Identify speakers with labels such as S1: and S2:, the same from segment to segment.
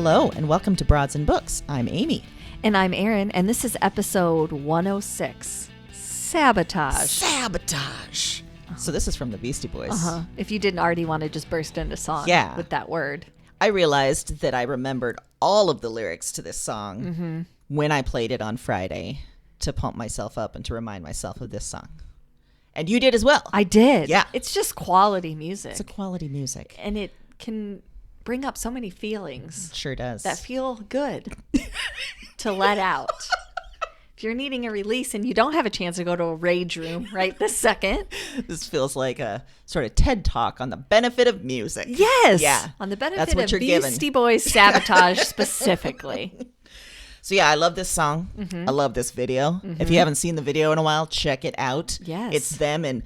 S1: Hello, and welcome to Broads and Books. I'm Amy.
S2: And I'm Erin, and this is episode 106, Sabotage.
S1: Sabotage. So this is from the Beastie Boys.
S2: If you didn't already want to just burst into song with that word.
S1: I realized that I remembered all of the lyrics to this song when I played it on Friday to pump myself up and to remind myself of this song. And you did as well.
S2: I did.
S1: Yeah.
S2: It's just quality music.
S1: It's a quality music.
S2: And it can bring up so many feelings.
S1: It sure does.
S2: That feel good to let out. If you're needing a release and you don't have a chance to go to a rage room right this second.
S1: This feels like a sort of TED Talk on the benefit of music.
S2: Yes.
S1: Yeah.
S2: On the benefit
S1: That's what
S2: of
S1: you're
S2: Beastie
S1: given.
S2: Boys Sabotage specifically.
S1: So yeah, I love this song. I love this video. If you haven't seen the video in a while, check it out.
S2: Yes.
S1: It's them in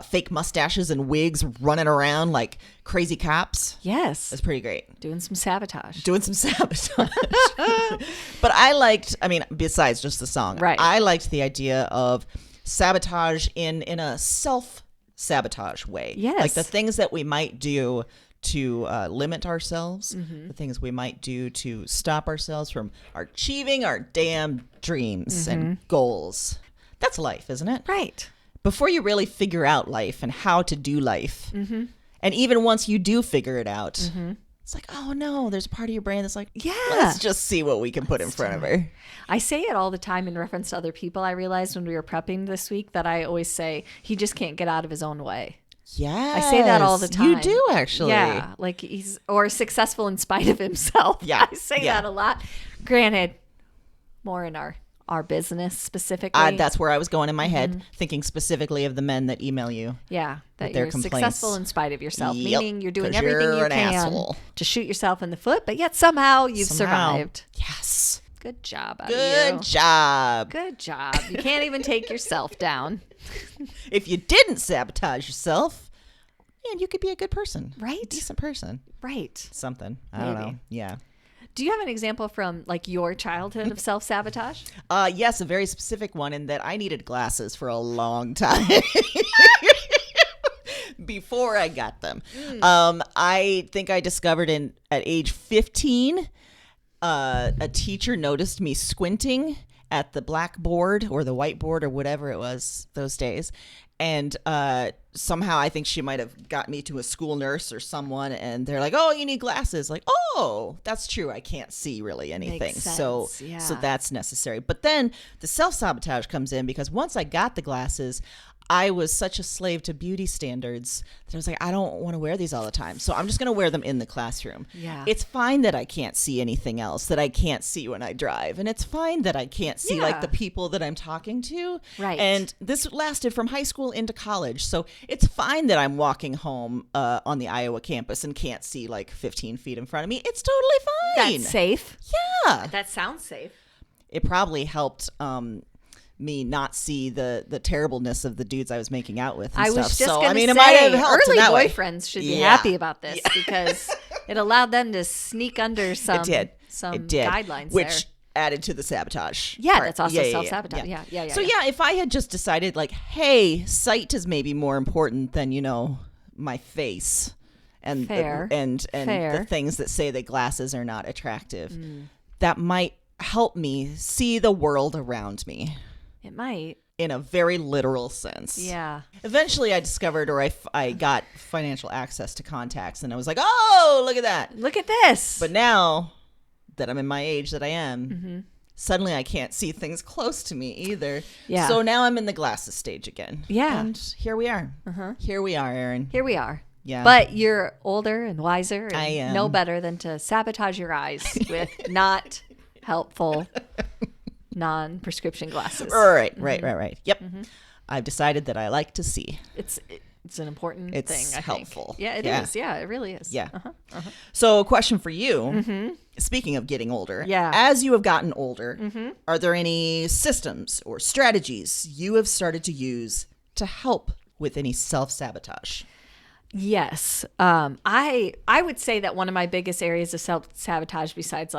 S1: fake mustaches and wigs running around like crazy cops.
S2: Yes.
S1: It's pretty great.
S2: Doing some sabotage.
S1: Doing some sabotage. But I liked, besides just the song,
S2: Right.
S1: I liked the idea of sabotage in a self-sabotage way.
S2: Yes.
S1: Like the things that we might do to limit ourselves, the things we might do to stop ourselves from achieving our damn dreams and goals. That's life, isn't it?
S2: Right.
S1: Before you really figure out life and how to do life, and even once you do figure it out, it's like, oh no, there's a part of your brain that's like,
S2: Yeah.
S1: let's just see what we can put in front of her.
S2: I say it all the time in reference to other people. I realized when we were prepping this week that I always say he just can't get out of his own way.
S1: Yeah,
S2: I say that all the time.
S1: You do, actually.
S2: Yeah, like or successful in spite of himself.
S1: Yeah,
S2: I say
S1: yeah.
S2: that a lot. Granted, more in our business specifically.
S1: That's where I was going in my head, thinking specifically of the men that email you.
S2: Yeah, that
S1: their
S2: you're
S1: complaints.
S2: successful in spite of yourself,
S1: Yep,
S2: meaning you're doing
S1: 'cause
S2: everything
S1: you're
S2: you
S1: an
S2: can
S1: asshole.
S2: to shoot yourself in the foot, but yet somehow you've survived.
S1: Yes.
S2: Good job out of you.
S1: Good job.
S2: Good job. You can't even take yourself down.
S1: If you didn't sabotage yourself, man, you could be a good person.
S2: Right?
S1: A decent person.
S2: Right.
S1: Something. I don't
S2: Maybe.
S1: know. Yeah.
S2: Do you have an example from like your childhood of self-sabotage?
S1: Yes, a very specific one in that I needed glasses for a long time before I got them. I think I discovered at age 15, a teacher noticed me squinting at the blackboard or the whiteboard or whatever it was those days. And somehow I think she might have got me to a school nurse or someone, and they're like, "Oh, you need glasses." Like, "Oh, that's true. I can't see really anything."
S2: Makes
S1: So
S2: sense, yeah.
S1: so that's necessary. But then the self-sabotage comes in because once I got the glasses, I was such a slave to beauty standards that I was like, I don't want to wear these all the time. So I'm just going to wear them in the classroom.
S2: Yeah.
S1: It's fine that I can't see anything else, that I can't see when I drive. And it's fine that I can't see like
S2: Yeah.
S1: the people that I'm talking to.
S2: Right.
S1: And this lasted from high school into college. So it's fine that I'm walking home on the Iowa campus and can't see like 15 feet in front of me. It's totally fine.
S2: That's safe.
S1: Yeah.
S2: That sounds safe.
S1: It probably helped me not see the terribleness of the dudes I was making out with and
S2: I
S1: stuff.
S2: was just
S1: so,
S2: going to
S1: it might have
S2: say,
S1: helped in
S2: early
S1: that way.
S2: boyfriends should be
S1: Yeah.
S2: happy about this because it allowed them to sneak under some guidelines
S1: which
S2: there.
S1: added to the sabotage.
S2: Yeah,
S1: part.
S2: that's also self-sabotage. Yeah.
S1: So if I had just decided like, hey, sight is maybe more important than, my face and
S2: Fair.
S1: and
S2: Fair.
S1: the things that say that glasses are not attractive, that might help me see the world around me
S2: It might.
S1: in a very literal sense.
S2: Yeah.
S1: Eventually I discovered, or I got financial access to contacts, and I was like, oh, look at that.
S2: Look at this.
S1: But now that I'm in my age that I am, suddenly I can't see things close to me either.
S2: Yeah.
S1: So now I'm in the glasses stage again.
S2: Yeah.
S1: And here we are. Here we are, Erin.
S2: Here we are.
S1: Yeah.
S2: But you're older and wiser and
S1: I am.
S2: know better than to sabotage your eyes with not helpful non-prescription glasses.
S1: Right. Yep. I've decided that I like to see.
S2: It's an important
S1: It's
S2: thing, I
S1: helpful.
S2: think. Yeah, it is. Yeah, it really is.
S1: Yeah. So a question for you. Speaking of getting older,
S2: Yeah.
S1: as you have gotten older, are there any systems or strategies you have started to use to help with any self-sabotage?
S2: Yes. I would say that one of my biggest areas of self-sabotage, besides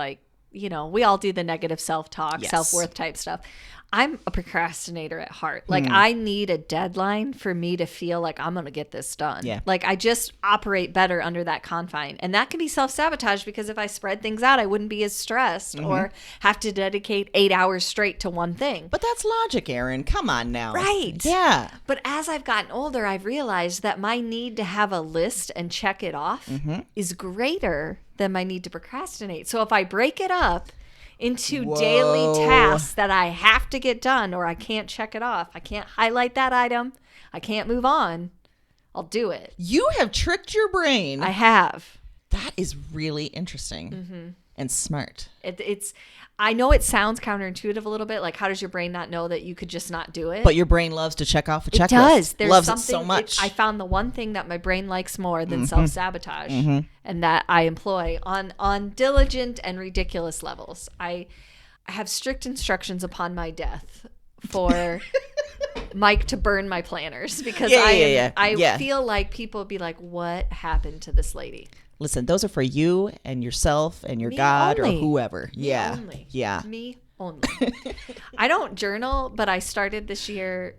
S2: we all do the negative self-talk,
S1: Yes.
S2: self-worth type stuff. I'm a procrastinator at heart. Like I need a deadline for me to feel like I'm going to get this done.
S1: Yeah.
S2: Like I just operate better under that confine. And that can be self-sabotage because if I spread things out, I wouldn't be as stressed or have to dedicate 8 hours straight to one thing.
S1: But that's logic, Erin. Come on now.
S2: Right.
S1: Yeah.
S2: But as I've gotten older, I've realized that my need to have a list and check it off is greater than my need to procrastinate. So if I break it up into daily tasks that I have to get done or I can't check it off, I can't highlight that item, I can't move on, I'll do it.
S1: You have tricked your brain.
S2: I have.
S1: That is really interesting and smart.
S2: I know it sounds counterintuitive a little bit. Like, how does your brain not know that you could just not do it?
S1: But your brain loves to check off a checklist.
S2: It does. There's
S1: loves
S2: something,
S1: it so much.
S2: I found the one thing that my brain likes more than self-sabotage and that I employ on diligent and ridiculous levels. I have strict instructions upon my death for Mike to burn my planners because I feel like people be like, what happened to this lady?
S1: Listen, those are for you and yourself and your God
S2: only.
S1: or whoever.
S2: Me only.
S1: Yeah.
S2: Me only. I don't journal, but I started this year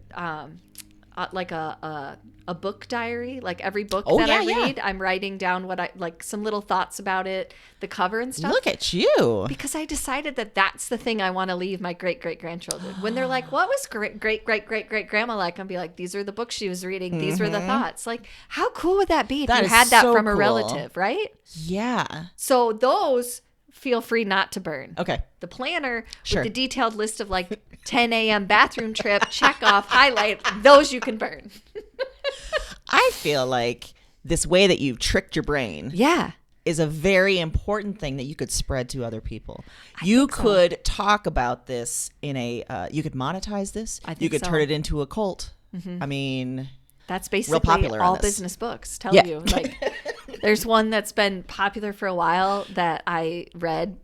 S2: like a book diary. Like every book I read, I'm writing down what I like, some little thoughts about it, the cover and stuff.
S1: Look at you.
S2: Because I decided that that's the thing I want to leave my great grandchildren. When they're like, "What was great grandma like?" I'll be like, "These are the books she was reading. These were the thoughts." Like, how cool would that be if you had that from a relative, right?
S1: Yeah.
S2: So those feel free not to burn.
S1: Okay.
S2: The planner with the detailed list of like 10 a.m. bathroom trip, check off, highlight, those you can burn.
S1: I feel like this way that you've tricked your brain is a very important thing that you could spread to other people. You could talk about this in you could monetize this. You could turn it into a cult. I mean,
S2: that's basically all business books tell you. Like, there's one that's been popular for a while that I read,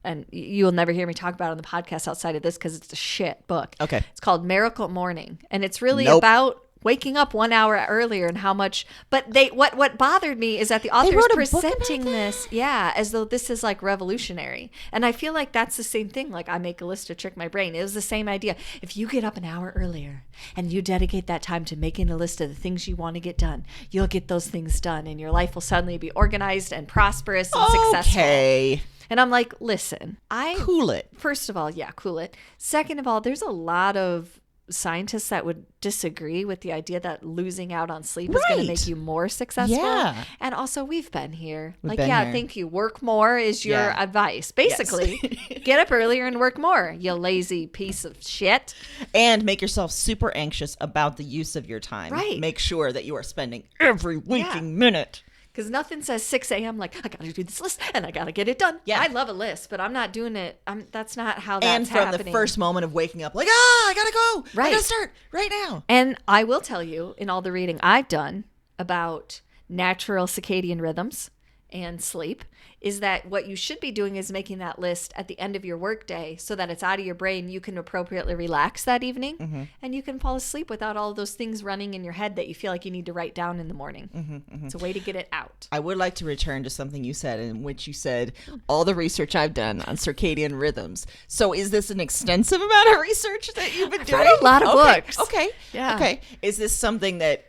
S2: and you'll never hear me talk about it on the podcast outside of this because it's a shit book.
S1: Okay.
S2: It's called Miracle Morning, and it's really about waking up 1 hour earlier and how much. But what bothered me is that the author is presenting this, as though this is like revolutionary. And I feel like that's the same thing. Like, I make a list to trick my brain. It was the same idea. If you get up an hour earlier and you dedicate that time to making a list of the things you want to get done, you'll get those things done, and your life will suddenly be organized and prosperous and successful. And I'm like, listen,
S1: cool it.
S2: First of all, cool it. Second of all, there's a lot of scientists that would disagree with the idea that losing out on sleep is going to make you more successful. Yeah. And also, we've been here. Thank you. Work more is your advice. Basically, get up earlier and work more, you lazy piece of shit.
S1: And make yourself super anxious about the use of your time. Right. Make sure that you are spending every waking minute.
S2: Because nothing says 6 a.m. like, I got to do this list and I got to get it done. Yeah. I love a list, but I'm not doing it. That's not how that's happening. And from the
S1: first moment of waking up, like, I got to go. Right. I got to start right now.
S2: And I will tell you, in all the reading I've done about natural circadian rhythms and sleep, is that what you should be doing is making that list at the end of your workday so that it's out of your brain. You can appropriately relax that evening and you can fall asleep without all of those things running in your head that you feel like you need to write down in the morning. It's a way to get it out.
S1: I would like to return to something you said, in which you said all the research I've done on circadian rhythms. So is this an extensive amount of research that you've been doing?
S2: I've read a lot of books.
S1: Okay. Yeah. Okay. Is this something that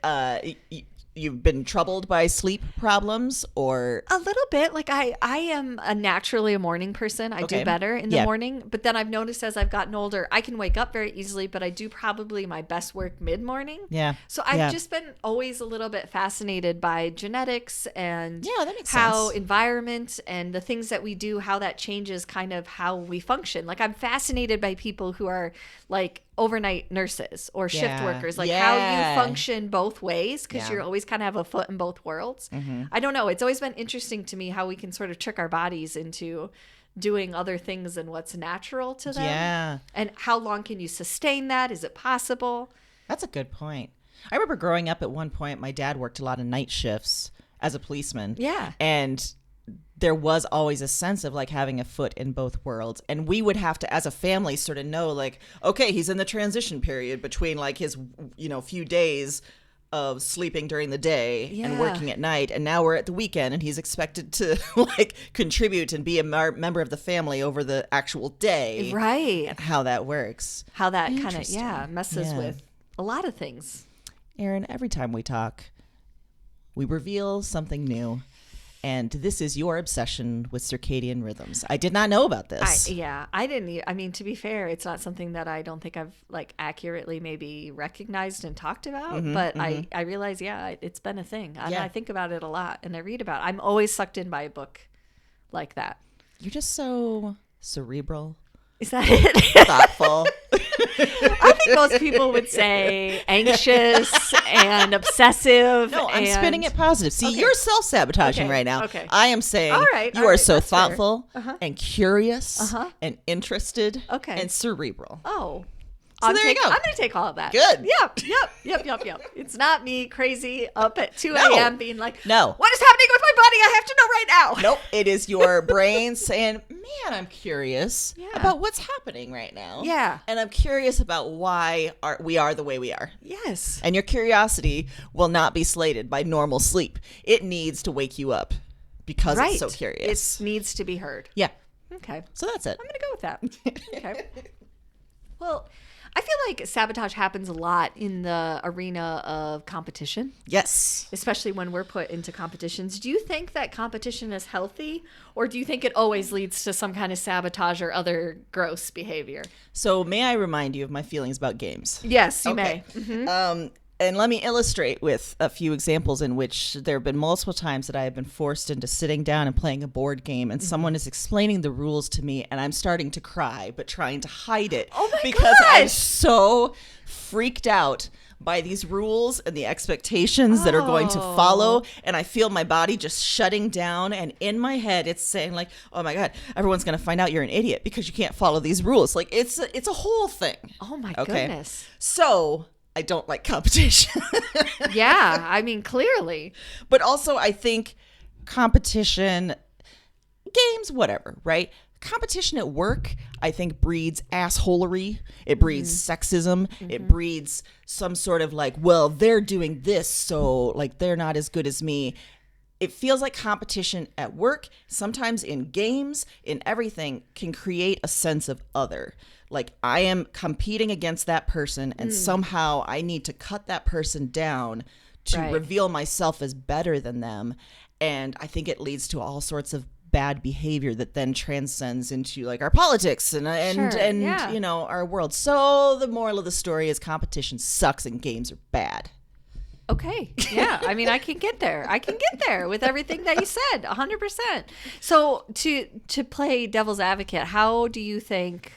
S1: you've been troubled by sleep problems, or
S2: a little bit? Like I am naturally a morning person. I do better in the morning, but then I've noticed as I've gotten older, I can wake up very easily, but I do probably my best work mid-morning. Yeah. So I've just been always a little bit fascinated by genetics and
S1: that makes
S2: how
S1: sense.
S2: Environment and the things that we do, how that changes kind of how we function. Like, I'm fascinated by people who are like overnight nurses or shift workers, like how you function both ways, because you're always kind of have a foot in both worlds. I don't know. It's always been interesting to me how we can sort of trick our bodies into doing other things than what's natural to them. Yeah. And how long can you sustain that? Is it possible?
S1: That's a good point. I remember growing up at one point, my dad worked a lot of night shifts as a policeman. Yeah. And there was always a sense of like having a foot in both worlds. And we would have to, as a family, sort of know like, okay, he's in the transition period between like his, few days of sleeping during the day and working at night, and now we're at the weekend and he's expected to like contribute and be a member of the family over the actual day,
S2: right?
S1: And how that works,
S2: how that kind of messes with a lot of things.
S1: Erin, every time we talk, we reveal something new. And this is your obsession with circadian rhythms. I did not know about this.
S2: I didn't. I mean, to be fair, it's not something that I don't think I've like accurately maybe recognized and talked about. But I realize, it's been a thing. And I think about it a lot and I read about it. I'm always sucked in by a book like that.
S1: You're just so cerebral.
S2: Is that it?
S1: Thoughtful.
S2: I think most people would say anxious and obsessive.
S1: No, I'm spinning it positive. See, you're self-sabotaging right now.
S2: Okay.
S1: I am saying you are so thoughtful and curious and interested and cerebral.
S2: Oh.
S1: So there you go.
S2: I'm going to take all of that.
S1: Good.
S2: Yep. It's not me crazy up at 2 a.m. being like,
S1: no.
S2: What is happening with my body? I have to know right now.
S1: Nope. It is your brain saying, man, I'm curious about what's happening right now.
S2: Yeah.
S1: And I'm curious about why we are the way we are.
S2: Yes.
S1: And your curiosity will not be slated by normal sleep. It needs to wake you up because it's so curious.
S2: It needs to be heard.
S1: Yeah.
S2: Okay.
S1: So that's it.
S2: I'm going to go with that. Okay. Well, I feel like sabotage happens a lot in the arena of competition.
S1: Yes.
S2: Especially when we're put into competitions. Do you think that competition is healthy, or do you think it always leads to some kind of sabotage or other gross behavior?
S1: So may I remind you of my feelings about games?
S2: Yes, you may. Mm-hmm.
S1: And let me illustrate with a few examples in which there have been multiple times that I have been forced into sitting down and playing a board game, and someone is explaining the rules to me, and I'm starting to cry, but trying to hide it.
S2: Oh my
S1: because
S2: gosh.
S1: I'm so freaked out by these rules and the expectations that are going to follow, and I feel my body just shutting down, and in my head it's saying like, oh my God, everyone's going to find out you're an idiot because you can't follow these rules. Like it's a whole thing.
S2: Oh my goodness.
S1: So I don't like competition.
S2: Yeah, I mean, clearly.
S1: But also I think competition, games, whatever, right? Competition at work, I think, breeds assholery. It breeds sexism. It breeds some sort of like, well, they're doing this, so like they're not as good as me. It feels like competition at work, sometimes in games, in everything, can create a sense of other. Like I am competing against that person and somehow I need to cut that person down to reveal myself as better than them. And I think it leads to all sorts of bad behavior that then transcends into like our politics and you know, our world. So the moral of the story is competition sucks and games are bad.
S2: Okay. Yeah. I mean, I can get there. With everything that you said, 100%. So to play devil's advocate, how do you think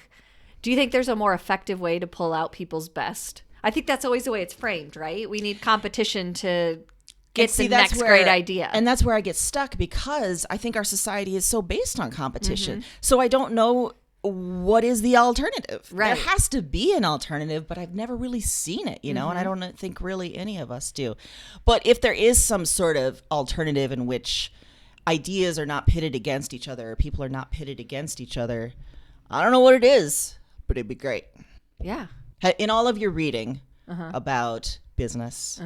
S2: there's a more effective way to pull out people's best? I think that's always the way it's framed, right? We need competition to get the next great idea.
S1: And that's where I get stuck because I think our society is so based on competition. So I don't know what is the alternative.
S2: Right.
S1: There has to be an alternative, but I've never really seen it, you know, and I don't think really any of us do. But if there is some sort of alternative in which ideas are not pitted against each other or people are not pitted against each other, I don't know what it is, but it'd be great.
S2: Yeah.
S1: In all of your reading about business,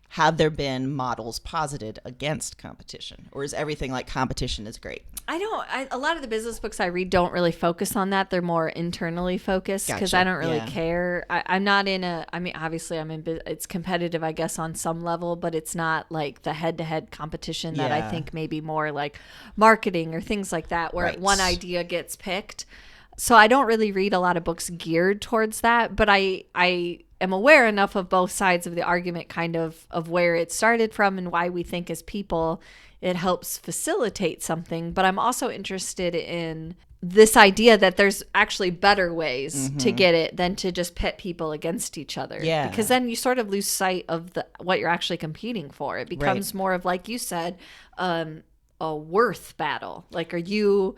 S1: have there been models posited against competition? Or is everything like competition is great?
S2: A lot of the business books I read don't really focus on that. They're more internally focused because I don't really care. I'm not in obviously it's competitive, I guess, on some level, but it's not like the head-to-head competition that I think maybe more like marketing or things like that where one idea gets picked. So I don't really read a lot of books geared towards that, but I am aware enough of both sides of the argument, kind of where it started from and why we think as people it helps facilitate something. But I'm also interested in this idea that there's actually better ways to get it than to just pit people against each other.
S1: Yeah.
S2: Because then you sort of lose sight of what you're actually competing for. It becomes more of, like you said, a worth battle. Like, are you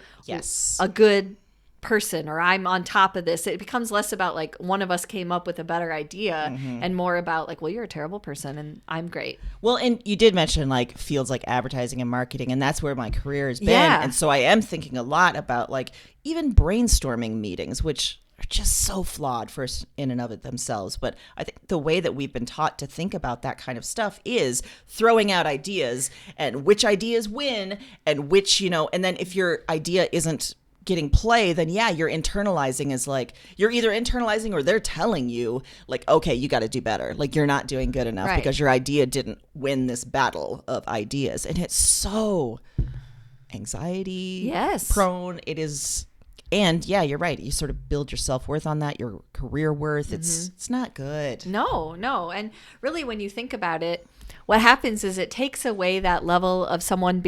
S2: a good person, or I'm on top of this? It becomes less about like one of us came up with a better idea and more about like, well, you're a terrible person and I'm great.
S1: Well, and you did mention like fields like advertising and marketing, and that's where my career has been. And so I am thinking a lot about like even brainstorming meetings, which are just so flawed first in and of it themselves. But I think the way that we've been taught to think about that kind of stuff is throwing out ideas and which ideas win and which, and then if your idea isn't getting play, then you're internalizing as like, you're either internalizing or they're telling you like, okay, you got to do better. Like you're not doing good enough because your idea didn't win this battle of ideas. And it's so anxiety prone. It is. And you're right. You sort of build your self-worth on that, your career worth. It's not good.
S2: No. And really when you think about it, what happens is it takes away that level of someone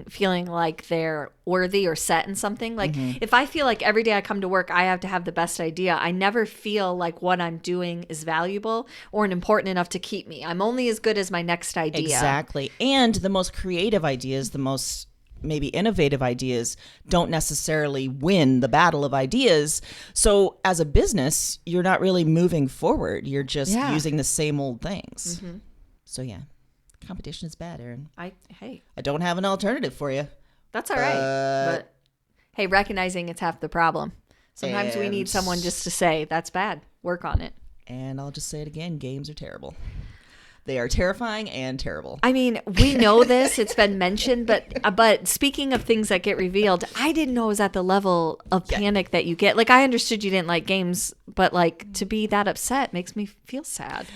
S2: feeling like they're worthy or set in something. Like if I feel like every day I come to work, I have to have the best idea, I never feel like what I'm doing is valuable or important enough to keep me. I'm only as good as my next idea.
S1: Exactly. And the most creative ideas, the most maybe innovative ideas don't necessarily win the battle of ideas. So as a business, you're not really moving forward. You're just using the same old things. So competition is bad, Erin. I don't have an alternative for you.
S2: That's all right. But hey, recognizing it's half the problem. Sometimes we need someone just to say, that's bad. Work on it.
S1: And I'll just say it again. Games are terrible. They are terrifying and terrible.
S2: I mean, we know this. It's been mentioned. But speaking of things that get revealed, I didn't know it was at the level of panic that you get. Like, I understood you didn't like games, but, like, to be that upset makes me feel sad.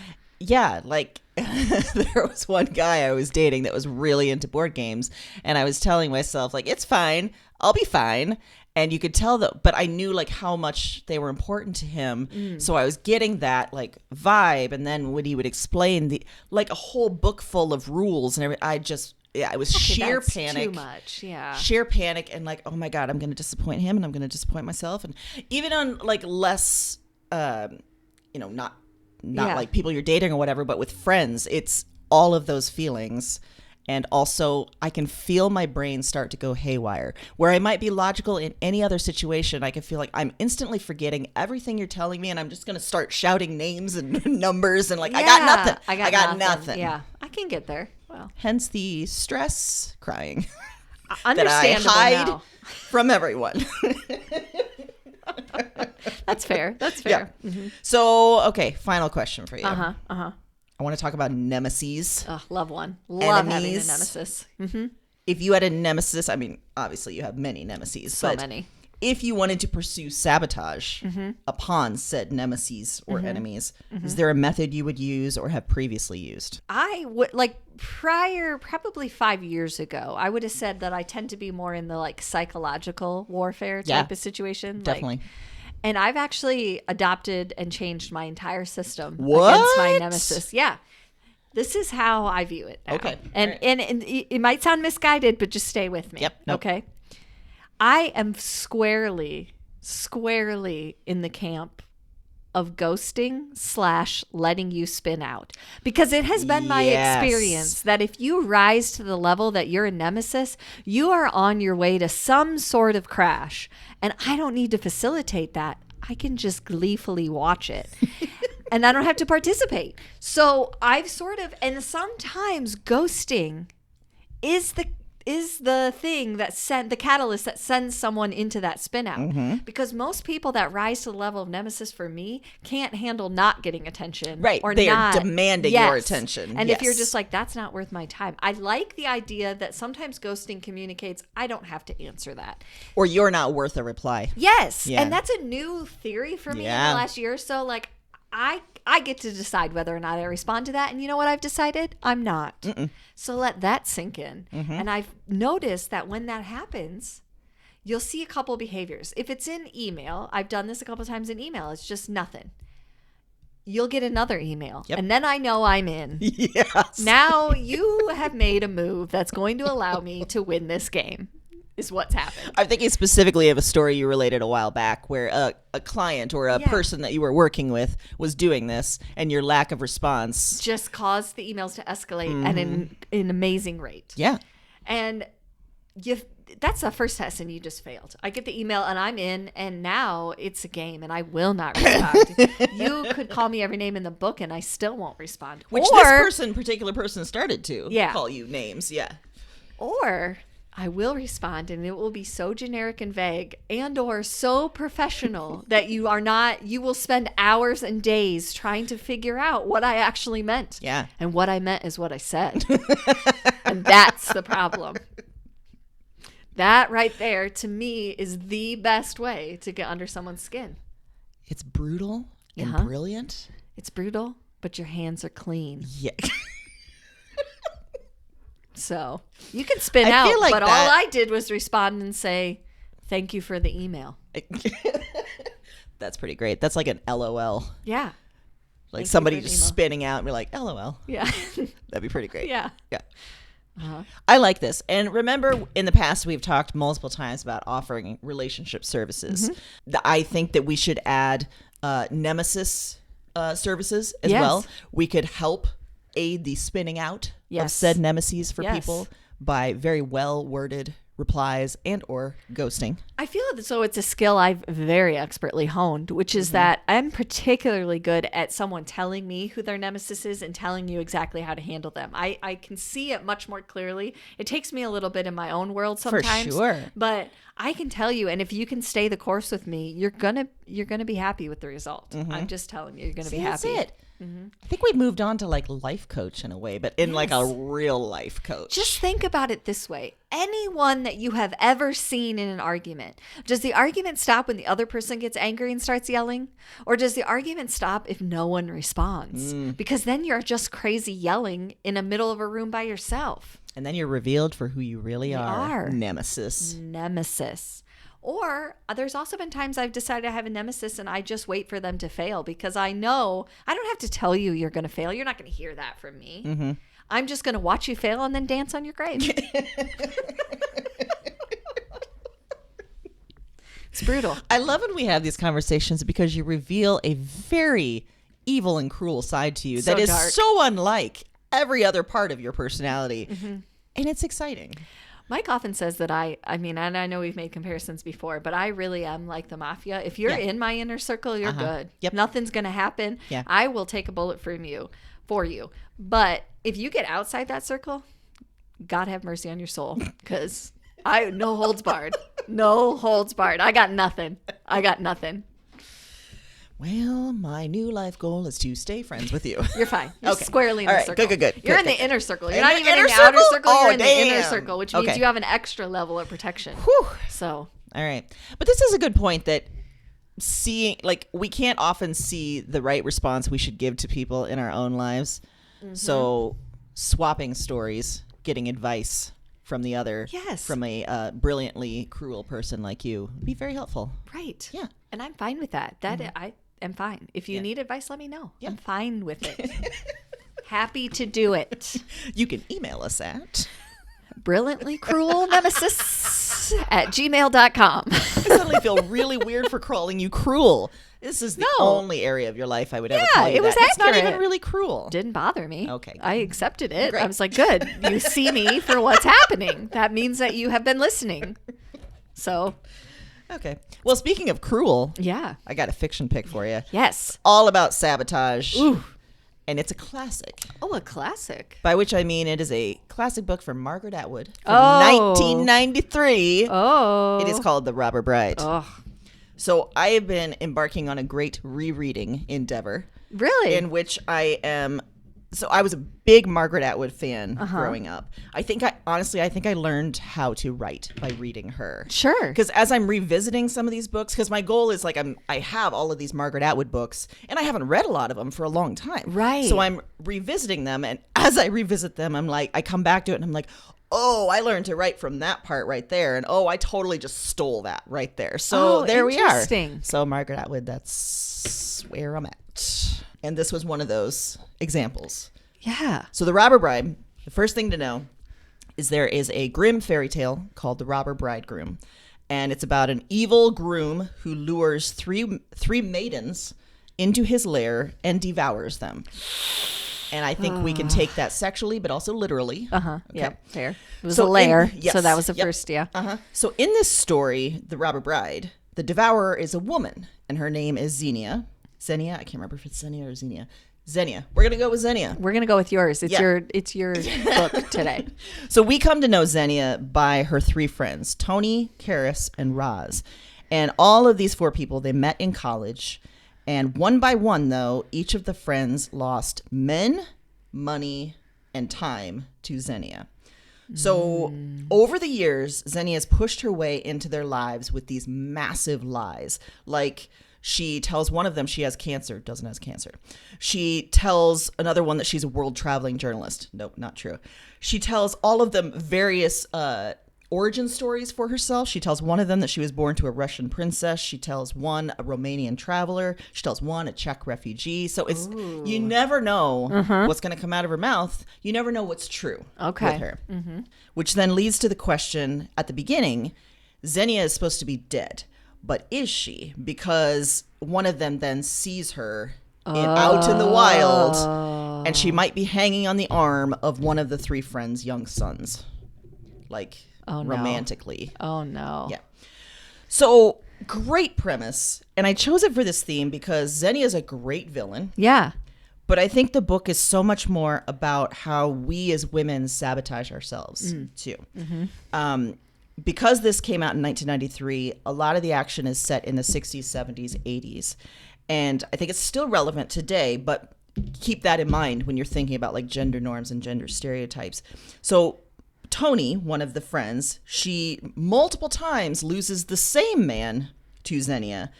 S1: Yeah, like, there was one guy I was dating that was really into board games. And I was telling myself, like, it's fine. I'll be fine. And you could tell but I knew like how much they were important to him. So I was getting that like vibe. And then when he would explain like a whole book full of rules and everything, it was sheer panic. Too much, sheer panic and like, oh my God, I'm going to disappoint him and I'm going to disappoint myself. And even on like less, not like people you're dating or whatever, but with friends, it's all of those feelings. And also, I can feel my brain start to go haywire. Where I might be logical in any other situation, I can feel like I'm instantly forgetting everything you're telling me, and I'm just going to start shouting names and numbers and like, I got nothing. I got nothing.
S2: Yeah, I can get there. Well,
S1: hence the stress crying
S2: understandable
S1: that I hide
S2: now.
S1: From everyone.
S2: That's fair.
S1: Yeah. So, okay, final question for you. I want to talk about nemeses.
S2: Oh, love one. Love having a nemesis.
S1: If you had a nemesis, I mean, obviously you have many nemeses.
S2: So many.
S1: If you wanted to pursue sabotage upon said nemeses or enemies, is there a method you would use or have previously used?
S2: I would, probably 5 years ago, I would have said that I tend to be more in the like psychological warfare type of situation.
S1: Definitely.
S2: And I've actually adopted and changed my entire system against my nemesis. Yeah. This is how I view it now.
S1: Okay.
S2: And it might sound misguided, but just stay with me.
S1: Yep. Nope.
S2: Okay. I am squarely in the camp of ghosting / letting you spin out. Because it has been my experience that if you rise to the level that you're a nemesis, you are on your way to some sort of crash. And I don't need to facilitate that. I can just gleefully watch it. And I don't have to participate. So I've and sometimes ghosting is the thing that the catalyst that sends someone into that spin out. Because most people that rise to the level of nemesis for me can't handle not getting attention.
S1: Right.
S2: Or
S1: they are demanding your attention.
S2: And if you're just like, that's not worth my time. I like the idea that sometimes ghosting communicates, I don't have to answer that.
S1: Or you're not worth a reply.
S2: Yes. Yeah. And that's a new theory for me in the last year or so. Like, I get to decide whether or not I respond to that. And you know what I've decided? I'm not. So let that sink in. And I've noticed that when that happens, you'll see a couple behaviors. If it's in email, I've done this a couple times in email. It's just nothing. You'll get another email. Yep. And then I know I'm in.
S1: Yes.
S2: Now you have made a move that's going to allow me to win this game. Is what's happened.
S1: I'm thinking specifically of a story you related a while back where a client or a person that you were working with was doing this, and your lack of response
S2: just caused the emails to escalate at an amazing rate.
S1: Yeah.
S2: And that's the first test, and you just failed. I get the email, and I'm in, and now it's a game, and I will not respond. You could call me every name in the book, and I still won't respond.
S1: Which this particular person started to call you names. Yeah.
S2: Or I will respond, and it will be so generic and vague and or so professional that you will spend hours and days trying to figure out what I actually meant.
S1: Yeah.
S2: And what I meant is what I said. And that's the problem. That right there, to me, is the best way to get under someone's skin.
S1: It's brutal and brilliant.
S2: It's brutal, but your hands are clean.
S1: Yeah.
S2: So you can spin out,
S1: feel like
S2: but all I did was respond and say, thank you for the email.
S1: That's pretty great. That's like an LOL.
S2: Yeah.
S1: Like somebody just spinning out and be like, LOL.
S2: Yeah.
S1: That'd be pretty great.
S2: Yeah.
S1: Yeah. I like this. And remember, in the past, we've talked multiple times about offering relationship services. I think that we should add nemesis services as well. We could help aid the spinning out of said nemeses for people by very well worded replies and or ghosting.
S2: I feel as though it's a skill I've very expertly honed, which is that I'm particularly good at someone telling me who their nemesis is and telling you exactly how to handle them. I can see it much more clearly. It takes me a little bit in my own world sometimes.
S1: For sure.
S2: But I can tell you, and if you can stay the course with me, you're gonna be happy with the result. I'm just telling you, you're gonna be happy.
S1: That's it. I think we've moved on to like life coach in a way, but in like a real life coach.
S2: Just think about it this way. Anyone that you have ever seen in an argument, does the argument stop when the other person gets angry and starts yelling? Or does the argument stop if no one responds? Because then you're just crazy yelling in the middle of a room by yourself.
S1: And then you're revealed for who you really are. Nemesis.
S2: Or there's also been times I've decided I have a nemesis and I just wait for them to fail because I know I don't have to tell you you're going to fail. You're not going to hear that from me. I'm just going to watch you fail and then dance on your grave. It's brutal.
S1: I love when we have these conversations because you reveal a very evil and cruel side to you that is so unlike every other part of your personality. And it's exciting.
S2: Mike often says that I mean, and I know we've made comparisons before, but I really am like the mafia. If you're in my inner circle, you're good.
S1: Yep.
S2: Nothing's going to happen.
S1: Yeah.
S2: I will take a bullet for you. But if you get outside that circle, God have mercy on your soul, because no holds barred. No holds barred. I got nothing.
S1: Well, my new life goal is to stay friends with you.
S2: You're fine. You're squarely in the circle.
S1: Good.
S2: You're in the inner circle. You're not even in the outer circle. You're in the inner circle, which means you have an extra level of protection.
S1: Whew.
S2: So.
S1: All right. But this is a good point that we can't often see the right response we should give to people in our own lives. So swapping stories, getting advice from the other, from a brilliantly cruel person like you, would be very helpful.
S2: Right.
S1: Yeah.
S2: And I'm fine with that. I am fine. If you need advice, let me know. I'm fine with it. Happy to do it.
S1: You can email us at
S2: brilliantlycruelnemesis@gmail.com.
S1: I suddenly feel really weird for calling you cruel. This is the only area of your life I would ever call you
S2: it was
S1: that. It's not
S2: accurate.
S1: even really cruel.
S2: Didn't bother me.
S1: Okay.
S2: I accepted it.
S1: Great.
S2: I was like, good. You see me for what's happening. That means that you have been listening. So.
S1: Okay. Well, speaking of cruel,
S2: I
S1: got a fiction pick for you.
S2: Yes.
S1: All about sabotage.
S2: Ooh.
S1: And it's a classic.
S2: Oh, a classic.
S1: By which I mean it is a classic book from Margaret Atwood from 1993.
S2: Oh.
S1: It is called The Robber Bride.
S2: Oh.
S1: So I have been embarking on a great rereading endeavor.
S2: Really?
S1: In which I was a big Margaret Atwood fan growing up. I think I learned how to write by reading her.
S2: Sure.
S1: Because as I'm revisiting some of these books, because my goal is I have all of these Margaret Atwood books, and I haven't read a lot of them for a long time.
S2: Right.
S1: So I'm revisiting them, and as I revisit them, I'm like, I come back to it, and I'm like, oh, I learned to write from that part right there, and oh, I totally just stole that right there. So there we are.
S2: Interesting.
S1: So Margaret Atwood, that's where I'm at. And this was one of those examples.
S2: Yeah.
S1: So The Robber Bride, the first thing to know is there is a grim fairy tale called The Robber Bridegroom. And it's about an evil groom who lures three maidens into his lair and devours them. And I think we can take that sexually, but also literally.
S2: Okay. Yeah, fair. It was a lair, so that was the first,
S1: So in this story, The Robber Bride, the devourer is a woman, and her name is Xenia. Xenia. I can't remember if it's Xenia or Xenia. Xenia. We're going to go with Xenia.
S2: We're going to go with yours. It's your book today.
S1: So we come to know Xenia by her 3 friends, Tony, Karis, and Roz. And all of these 4 people, they met in college. And one by one, though, each of the friends lost men, money, and time to Xenia. So over the years, Xenia has pushed her way into their lives with these massive lies. Like, she tells one of them she has cancer, doesn't have cancer. She tells another one that she's a world traveling journalist. Nope, not true. She tells all of them various origin stories for herself. She tells one of them that she was born to a Russian princess. She tells one a Romanian traveler. She tells one a Czech refugee. So it's you never know what's going to come out of her mouth. You never know what's true with her. Which then leads to the question at the beginning, Xenia is supposed to be dead. But is she? Because one of them then sees her out in the wild, and she might be hanging on the arm of one of the 3 friends' young sons. Like, romantically.
S2: Oh, no.
S1: Yeah. So, great premise. And I chose it for this theme because Xenia is a great villain.
S2: Yeah.
S1: But I think the book is so much more about how we as women sabotage ourselves, too. Because this came out in 1993, a lot of the action is set in the 60s, 70s, 80s. And I think it's still relevant today, but keep that in mind when you're thinking about like gender norms and gender stereotypes. So Tony, one of the friends, she multiple times loses the same man to Xenia.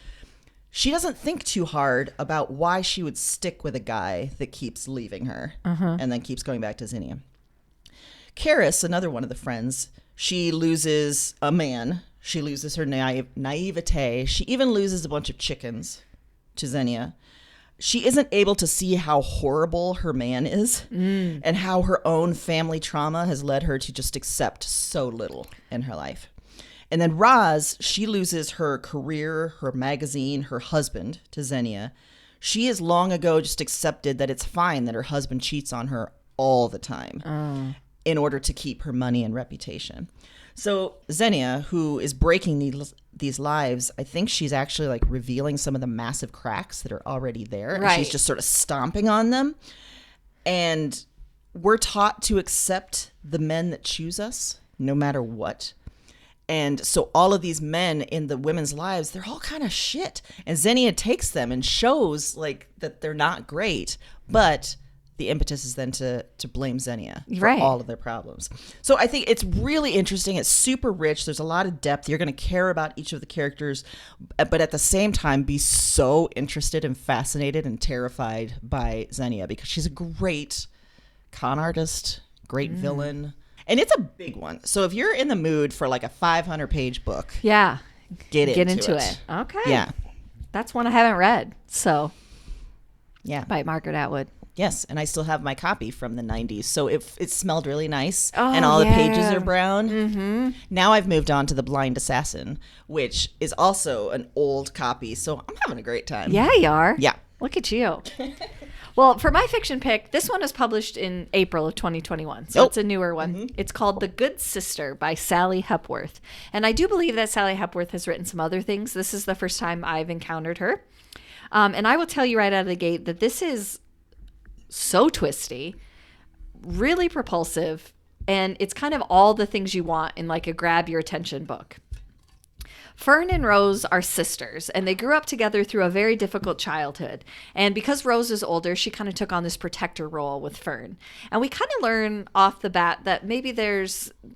S1: She doesn't think too hard about why she would stick with a guy that keeps leaving her and then keeps going back to Xenia. Karis, another one of the friends, she loses a man. She loses her naivete. She even loses a bunch of chickens to Xenia. She isn't able to see how horrible her man is and how her own family trauma has led her to just accept so little in her life. And then Roz, she loses her career, her magazine, her husband to Xenia. She has long ago just accepted that it's fine that her husband cheats on her all the time in order to keep her money and reputation. So Xenia, who is breaking these lives, I think she's actually like revealing some of the massive cracks that are already there.
S2: Right.
S1: And she's just sort of stomping on them. And we're taught to accept the men that choose us no matter what. And so all of these men in the women's lives, they're all kind of shit. And Xenia takes them and shows like that they're not great, but the impetus is then to blame Xenia for all of their problems. So I think it's really interesting. It's super rich. There's a lot of depth. You're going to care about each of the characters, but at the same time be so interested and fascinated and terrified by Xenia because she's a great con artist, great villain. And it's a big one. So if you're in the mood for like a 500-page book, get into it.
S2: Okay.
S1: Yeah.
S2: That's one I haven't read. So
S1: yeah,
S2: by Margaret Atwood.
S1: Yes, and I still have my copy from the 90s. So it smelled really nice, and all the pages are brown. Now I've moved on to The Blind Assassin, which is also an old copy. So I'm having a great time.
S2: Yeah, you are.
S1: Yeah.
S2: Look at you. Well, for my fiction pick, this one was published in April of 2021. So it's a newer one. It's called The Good Sister by Sally Hepworth. And I do believe that Sally Hepworth has written some other things. This is the first time I've encountered her. And I will tell you right out of the gate that this is so twisty, really propulsive, and it's kind of all the things you want in like a grab your attention book. Fern and Rose are sisters, and they grew up together through a very difficult childhood. And because Rose is older, she kind of took on this protector role with Fern. And we kind of learn off the bat that maybe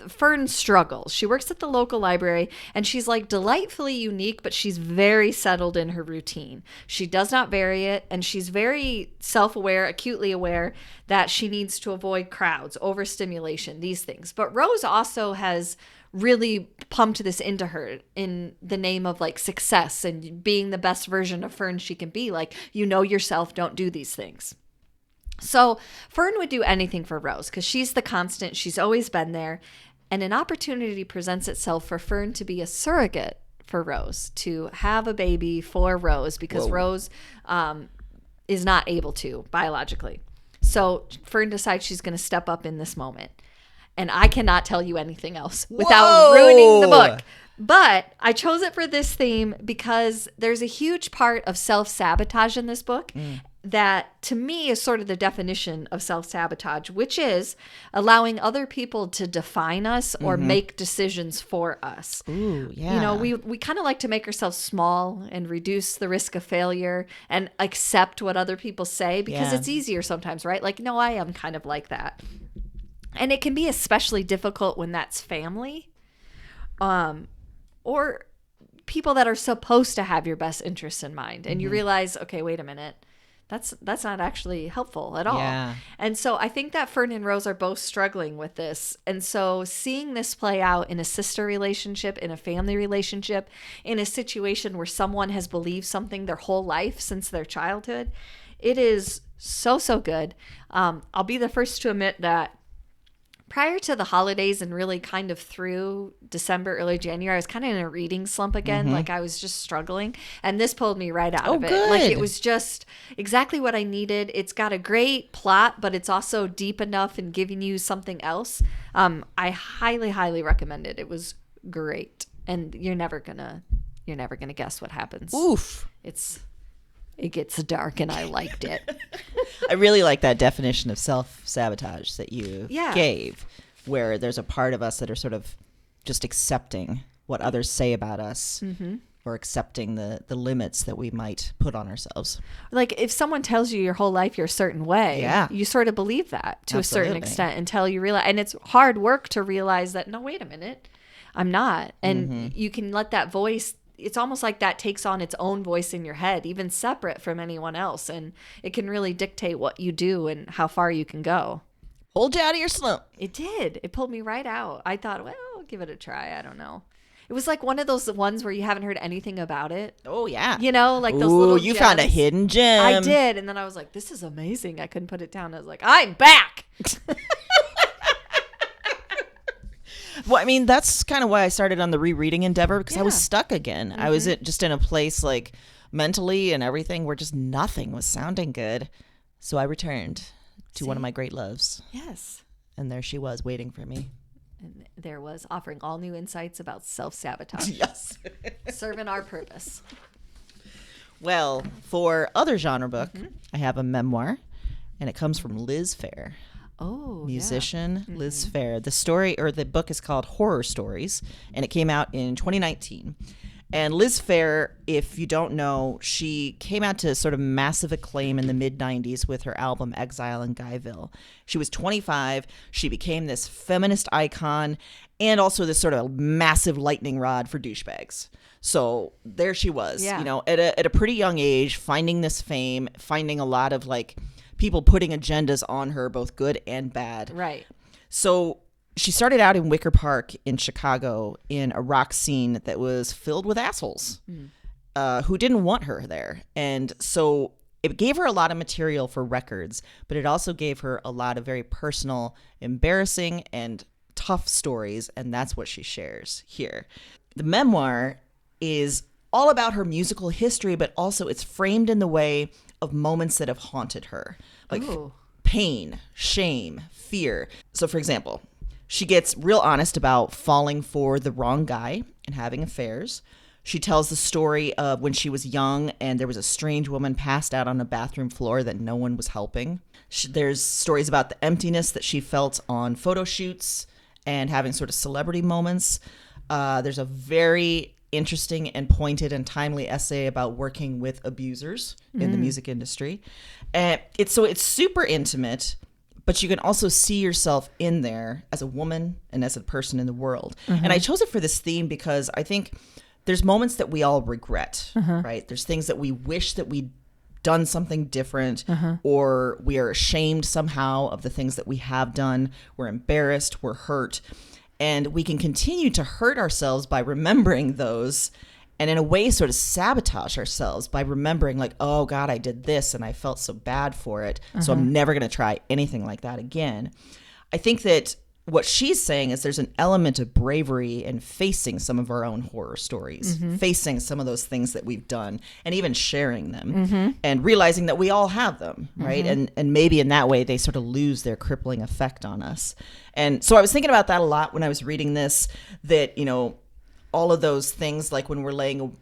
S2: Fern struggles. She works at the local library, and she's like delightfully unique, but she's very settled in her routine. She does not vary it, and she's very self-aware, acutely aware that she needs to avoid crowds, overstimulation, these things. But Rose also has really pumped this into her in the name of like success and being the best version of Fern she can be. Like, you know yourself, don't do these things. So Fern would do anything for Rose because she's the constant. She's always been there. And an opportunity presents itself for Fern to be a surrogate for Rose, to have a baby for Rose because Rose is not able to biologically. So Fern decides she's going to step up in this moment. And I cannot tell you anything else without ruining the book. But I chose it for this theme because there's a huge part of self-sabotage in this book that to me is sort of the definition of self-sabotage, which is allowing other people to define us or make decisions for us.
S1: Ooh, yeah.
S2: You know, we kind of like to make ourselves small and reduce the risk of failure and accept what other people say because it's easier sometimes, right? Like, no, I am kind of like that. And it can be especially difficult when that's family. Or people that are supposed to have your best interests in mind. And you realize, okay, wait a minute. That's not actually helpful at all.
S1: Yeah.
S2: And so I think that Fern and Rose are both struggling with this. And so seeing this play out in a sister relationship, in a family relationship, in a situation where someone has believed something their whole life since their childhood, it is so, so good. I'll be the first to admit that prior to the holidays and really kind of through December, early January, I was kind of in a reading slump again. Like I was just struggling. And this pulled me right out of it.
S1: Good.
S2: Like it was just exactly what I needed. It's got a great plot, but it's also deep enough in giving you something else. I highly, highly recommend it. It was great. And you're never gonna guess what happens.
S1: Oof.
S2: It gets dark and I liked it.
S1: I really like that definition of self-sabotage that you gave, where there's a part of us that are sort of just accepting what others say about us or accepting the limits that we might put on ourselves.
S2: Like if someone tells you your whole life you're a certain way, you sort of believe that to a certain extent until you realize, and it's hard work to realize that, no, wait a minute, I'm not. And you can let that voice, it's almost like that takes on its own voice in your head, even separate from anyone else. And it can really dictate what you do and how far you can go.
S1: Hold you out of your slump.
S2: It did. It pulled me right out. I thought, well, I'll give it a try. I don't know. It was like one of those ones where you haven't heard anything about it.
S1: Oh, yeah.
S2: You know, like those little
S1: you
S2: gems.
S1: found a hidden gem.
S2: I did. And then I was like, this is amazing. I couldn't put it down. I was like, I'm back.
S1: Well, I mean, that's kind of why I started on the rereading endeavor, because I was stuck again. I was just in a place like mentally and everything where just nothing was sounding good. So I returned to one of my great loves.
S2: Yes.
S1: And there she was waiting for me.
S2: And there was offering all new insights about self-sabotage.
S1: Yes.
S2: Serving our purpose.
S1: Well, for other genre book, I have a memoir, and it comes from Liz Phair.
S2: Oh,
S1: musician Liz Phair. The story, or the book, is called Horror Stories, and it came out in 2019. And Liz Phair, if you don't know, she came out to sort of massive acclaim in the mid-90s with her album Exile in Guyville. She was 25. She became this feminist icon and also this sort of massive lightning rod for douchebags. So there she was, you know, at a pretty young age, finding this fame, finding a lot of like people putting agendas on her, both good and bad.
S2: Right.
S1: So she started out in Wicker Park in Chicago in a rock scene that was filled with assholes who didn't want her there. And so it gave her a lot of material for records, but it also gave her a lot of very personal, embarrassing, and tough stories. And that's what she shares here. The memoir is all about her musical history, but also it's framed in the way of moments that have haunted her, like pain, shame, fear. So for example, she gets real honest about falling for the wrong guy and having affairs. She tells the story of when she was young and there was a strange woman passed out on a bathroom floor that no one was helping. There's stories about the emptiness that she felt on photo shoots and having sort of celebrity moments. There's a very interesting and pointed and timely essay about working with abusers in the music industry. And it's super intimate, but you can also see yourself in there as a woman and as a person in the world. And I chose it for this theme because I think there's moments that we all regret, right? There's things that we wish that we'd done something different, or we are ashamed somehow of the things that we have done. We're embarrassed, we're hurt. And we can continue to hurt ourselves by remembering those, and in a way sort of sabotage ourselves by remembering like, oh God, I did this and I felt so bad for it. So I'm never going to try anything like that again. I think that what she's saying is there's an element of bravery in facing some of our own horror stories, facing some of those things that we've done and even sharing them and realizing that we all have them, right? And maybe in that way they sort of lose their crippling effect on us. And so I was thinking about that a lot when I was reading this, that, you know, all of those things, like when we're laying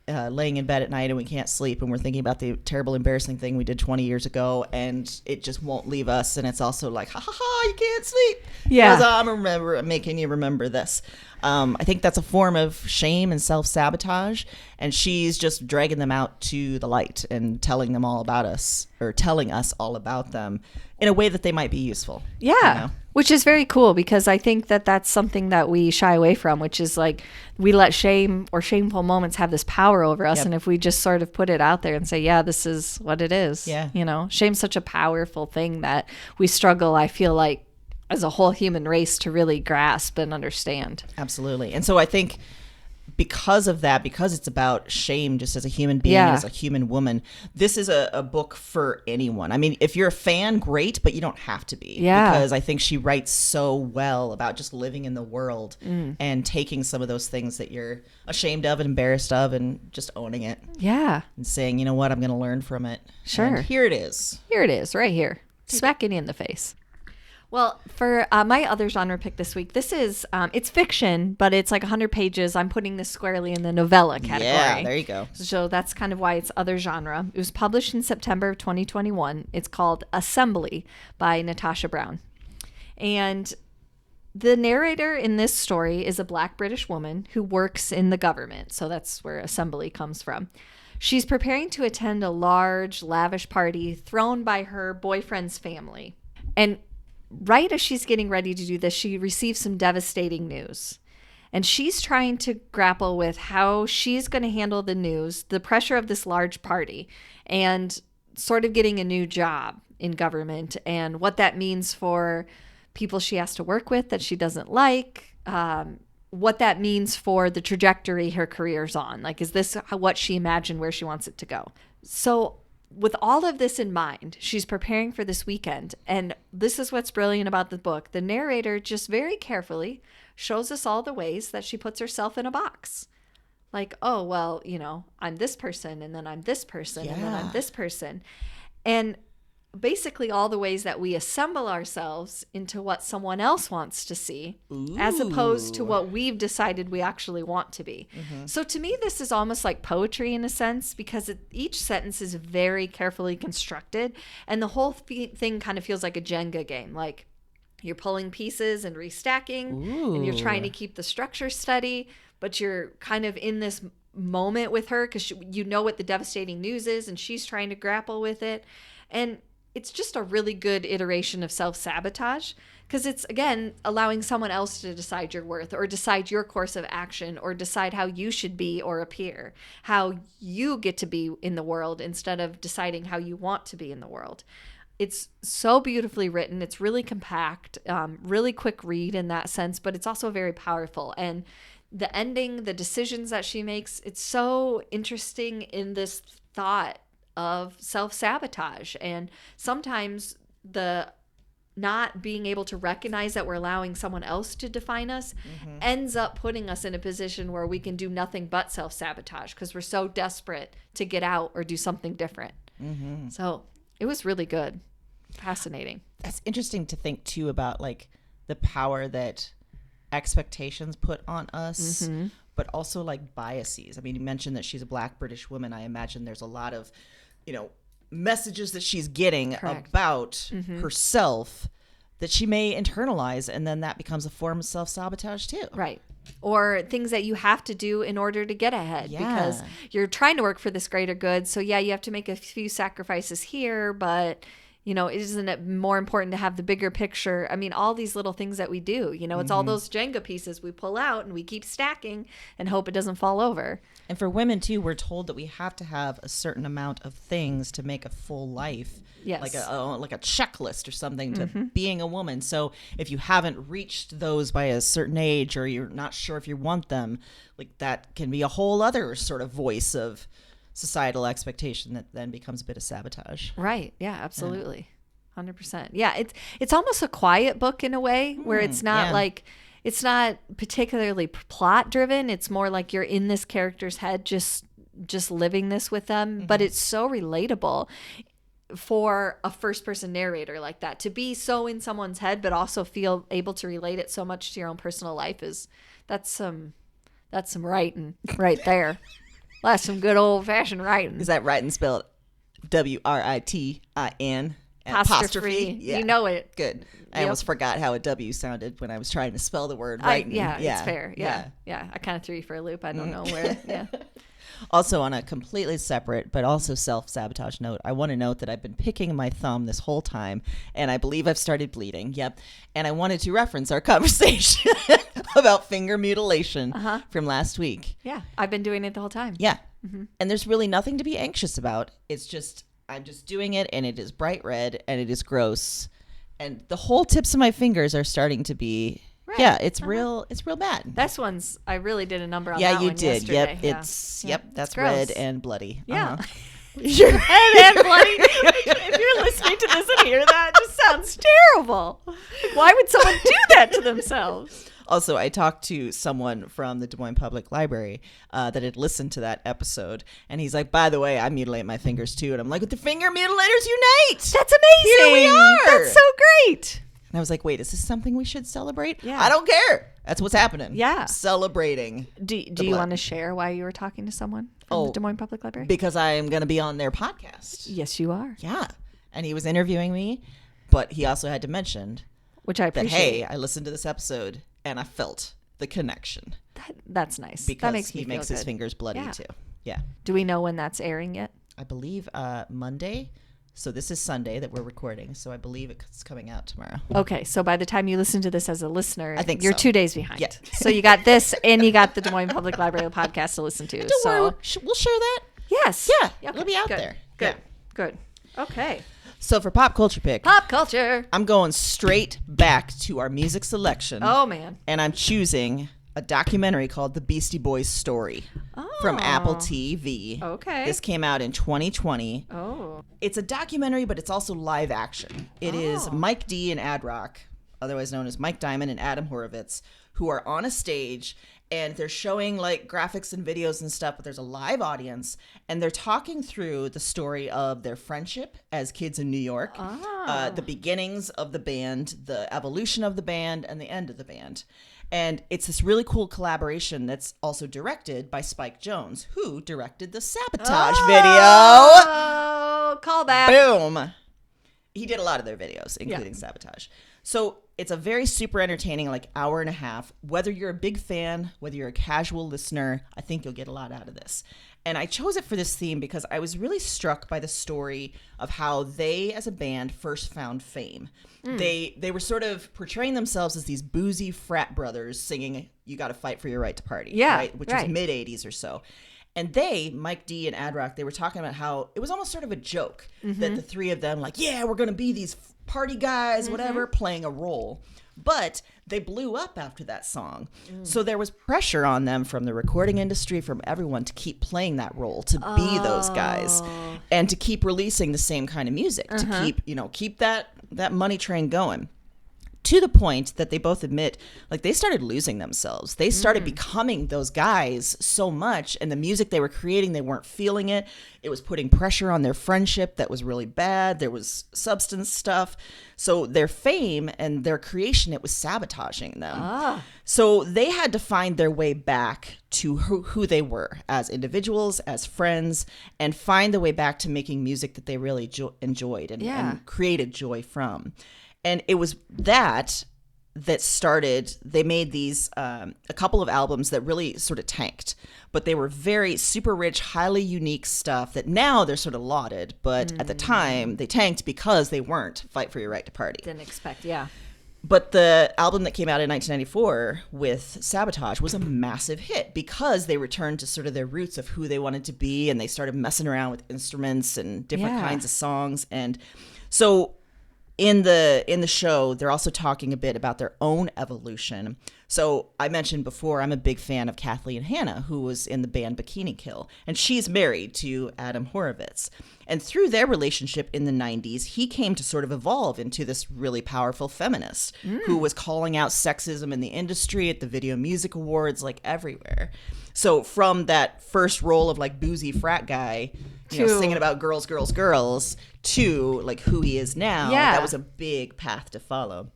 S1: in bed at night and we can't sleep and we're thinking about the terrible, embarrassing thing we did 20 years ago, and it just won't leave us. And it's also like, ha ha ha, you can't sleep.
S2: Yeah.
S1: Because I'm making you remember this. I think that's a form of shame and self-sabotage. And she's just dragging them out to the light and telling them all about us, or telling us all about them in a way that they might be useful.
S2: Yeah.
S1: You know?
S2: Which is very cool, because I think that that's something that we shy away from, which is like we let shame or shameful moments have this power over us.
S1: Yep.
S2: And if we just sort of put it out there and say, yeah, this is what it is.
S1: Yeah.
S2: You know, shame's such a powerful thing that we struggle, I feel like, as a whole human race to really grasp and understand.
S1: Absolutely. And so I think because of that, because it's about shame just as a human being,
S2: Yeah.
S1: as a human woman, this is a book for anyone. I mean, if you're a fan, great, but you don't have to be.
S2: Yeah.
S1: Because I think she writes so well about just living in the world and taking some of those things that you're ashamed of and embarrassed of and just owning it
S2: Yeah.
S1: and saying, you know what, I'm going to learn from it.
S2: Sure.
S1: And here it is.
S2: Here it is, right here. Smacking you in the face. Well, for my other genre pick this week, this is, it's fiction, but it's like 100 pages. I'm putting this squarely in the novella category.
S1: Yeah, there you go.
S2: So that's kind of why it's other genre. It was published in September of 2021. It's called Assembly by Natasha Brown. And the narrator in this story is a Black British woman who works in the government. So that's where Assembly comes from. She's preparing to attend a large, lavish party thrown by her boyfriend's family. And right as she's getting ready to do this, she receives some devastating news. And she's trying to grapple with how she's going to handle the news, the pressure of this large party, and sort of getting a new job in government, and what that means for people she has to work with that she doesn't like, what that means for the trajectory her career's on. Like, is this what she imagined where she wants it to go? So with all of this in mind, she's preparing for this weekend. And this is what's brilliant about the book. The narrator just very carefully shows us all the ways that she puts herself in a box. Like, oh, well, you know, I'm this person, and then I'm this person, and then I'm this person. And basically all the ways that we assemble ourselves into what someone else wants to see, as opposed to what we've decided we actually want to be. So to me, this is almost like poetry in a sense, because each sentence is very carefully constructed, and the whole thing kind of feels like a Jenga game. Like you're pulling pieces and restacking, and you're trying to keep the structure steady, but you're kind of in this moment with her because you know what the devastating news is, and she's trying to grapple with it. And it's just a really good iteration of self-sabotage, because it's, again, allowing someone else to decide your worth, or decide your course of action, or decide how you should be or appear, how you get to be in the world instead of deciding how you want to be in the world. It's so beautifully written. It's really compact, really quick read in that sense, but it's also very powerful. And the ending, the decisions that she makes, it's so interesting in this thought of self-sabotage. And sometimes the not being able to recognize that we're allowing someone else to define us ends up putting us in a position where we can do nothing but self-sabotage, because we're so desperate to get out or do something different. So it was really good. Fascinating.
S1: That's interesting to think too about, like, the power that expectations put on us, but also like biases. I mean, you mentioned that she's a Black British woman. I imagine there's a lot of, you know, messages that she's getting about herself that she may internalize, and then that becomes a form of self-sabotage too.
S2: Right. Or things that you have to do in order to get ahead, because you're trying to work for this greater good. So yeah, you have to make a few sacrifices here, but you know, isn't it more important to have the bigger picture? I mean, all these little things that we do, you know, it's all those Jenga pieces we pull out and we keep stacking and hope it doesn't fall over.
S1: And for women too, we're told that we have to have a certain amount of things to make a full life.
S2: Yes.
S1: Like a checklist or something to being a woman. So if you haven't reached those by a certain age, or you're not sure if you want them, like that can be a whole other sort of voice of societal expectation that then becomes a bit of sabotage.
S2: Right. Yeah, absolutely. 100%. Yeah. It's almost a quiet book in a way, where it's not like, it's not particularly plot driven. It's more like you're in this character's head, just living this with them. But it's so relatable for a first person narrator like that, to be so in someone's head, but also feel able to relate it so much to your own personal life. That's some That's some writing right there. That's some good old-fashioned writing.
S1: Is that writing spelled WRITIN?
S2: Apostrophe.
S1: Yeah.
S2: You know it.
S1: Good. I almost forgot how a W sounded when I was trying to spell the word writing.
S2: It's fair. Yeah. I kind of threw you for a loop. I don't know where. Yeah.
S1: Also, on a completely separate but also self-sabotage note, I want to note that I've been picking my thumb this whole time, and I believe I've started bleeding. Yep. And I wanted to reference our conversation about finger mutilation from last week.
S2: Yeah. I've been doing it the whole time.
S1: Yeah. Mm-hmm. And there's really nothing to be anxious about. It's just, I'm just doing it, and it is bright red, and it is gross. And the whole tips of my fingers are starting to be... Right. Yeah, it's real bad.
S2: This one's, I really did a number on that one.
S1: Yeah, you did.
S2: Yesterday.
S1: Yep, that's red and bloody.
S2: Yeah.
S1: Sure.
S2: Red and bloody. If you're listening to this and hear that, it just sounds terrible. Why would someone do that to themselves?
S1: Also, I talked to someone from the Des Moines Public Library that had listened to that episode, and he's like, by the way, I mutilate my fingers too. And I'm like, with the Finger Mutilators Unite!
S2: That's amazing!
S1: Here we are!
S2: That's so great!
S1: And I was like, wait, is this something we should celebrate?
S2: Yeah.
S1: I don't care. That's what's happening.
S2: Yeah.
S1: Celebrating.
S2: Do you want to share why you were talking to someone from the Des Moines Public Library?
S1: Because I am going to be on their podcast.
S2: Yes, you are.
S1: Yeah. And he was interviewing me, but he also had to mention,
S2: which I appreciate.
S1: Hey, I listened to this episode and I felt the connection.
S2: That's nice.
S1: Because
S2: that makes
S1: he
S2: me feel
S1: makes his
S2: good.
S1: fingers bloody too. Yeah.
S2: Do we know when that's airing yet?
S1: I believe Monday. So this is Sunday that we're recording. So I believe it's coming out tomorrow.
S2: Okay. So by the time you listen to this as a listener,
S1: I think
S2: you're
S1: so.
S2: 2 days behind.
S1: Yeah.
S2: So you got this and you got the Des Moines Public Library podcast to listen to.
S1: Don't worry. We'll share that.
S2: Yes.
S1: Yeah.
S2: Okay.
S1: It'll be out
S2: Good.
S1: there.
S2: Good.
S1: Yeah.
S2: Good. Okay.
S1: So for pop culture pick.
S2: Pop culture.
S1: I'm going straight back to our music selection.
S2: Oh, man.
S1: And I'm choosing a documentary called The Beastie Boys Story from Apple TV.
S2: Okay.
S1: This came out in 2020.
S2: Oh.
S1: It's a documentary, but it's also live action. It is Mike D and Ad Rock, otherwise known as Mike Diamond and Adam Horovitz, who are on a stage and they're showing like graphics and videos and stuff, but there's a live audience and they're talking through the story of their friendship as kids in New York, the beginnings of the band, the evolution of the band, and the end of the band. And it's this really cool collaboration that's also directed by Spike Jonze, who directed the Sabotage video.
S2: Oh, callback.
S1: Boom. He did a lot of their videos, including Sabotage. So it's a very super entertaining, like hour and a half. Whether you're a big fan, whether you're a casual listener, I think you'll get a lot out of this. And I chose it for this theme because I was really struck by the story of how they, as a band, first found fame. They were sort of portraying themselves as these boozy frat brothers singing "You Got to Fight for Your Right to Party," which was mid '80s or so. And they, Mike D and Ad Rock, they were talking about how it was almost sort of a joke that the three of them, like, yeah, we're going to be these party guys, whatever, playing a role. But they blew up after that song. So there was pressure on them from the recording industry, from everyone, to keep playing that role, to be those guys, and to keep releasing the same kind of music, to keep that money train going. To the point that they both admit, like, they started losing themselves. They started becoming those guys so much, and the music they were creating, they weren't feeling it. It was putting pressure on their friendship that was really bad. There was substance stuff. So their fame and their creation, it was sabotaging them. So they had to find their way back to who they were as individuals, as friends, and find the way back to making music that they really enjoyed and created joy from. And it was that started, they made these, a couple of albums that really sort of tanked. But they were very super rich, highly unique stuff that now they're sort of lauded. But at the time, they tanked because they weren't Fight for Your Right to Party.
S2: Didn't expect,
S1: But the album that came out in 1994 with Sabotage was a massive hit because they returned to sort of their roots of who they wanted to be. And they started messing around with instruments and different kinds of songs. And so... In the show, they're also talking a bit about their own evolution. So I mentioned before, I'm a big fan of Kathleen Hanna, who was in the band Bikini Kill, and she's married to Adam Horovitz. And through their relationship in the 90s, he came to sort of evolve into this really powerful feminist who was calling out sexism in the industry, at the Video Music Awards, like everywhere. So from that first role of like boozy frat guy, singing about girls, to like who he is now, that was a big path to follow.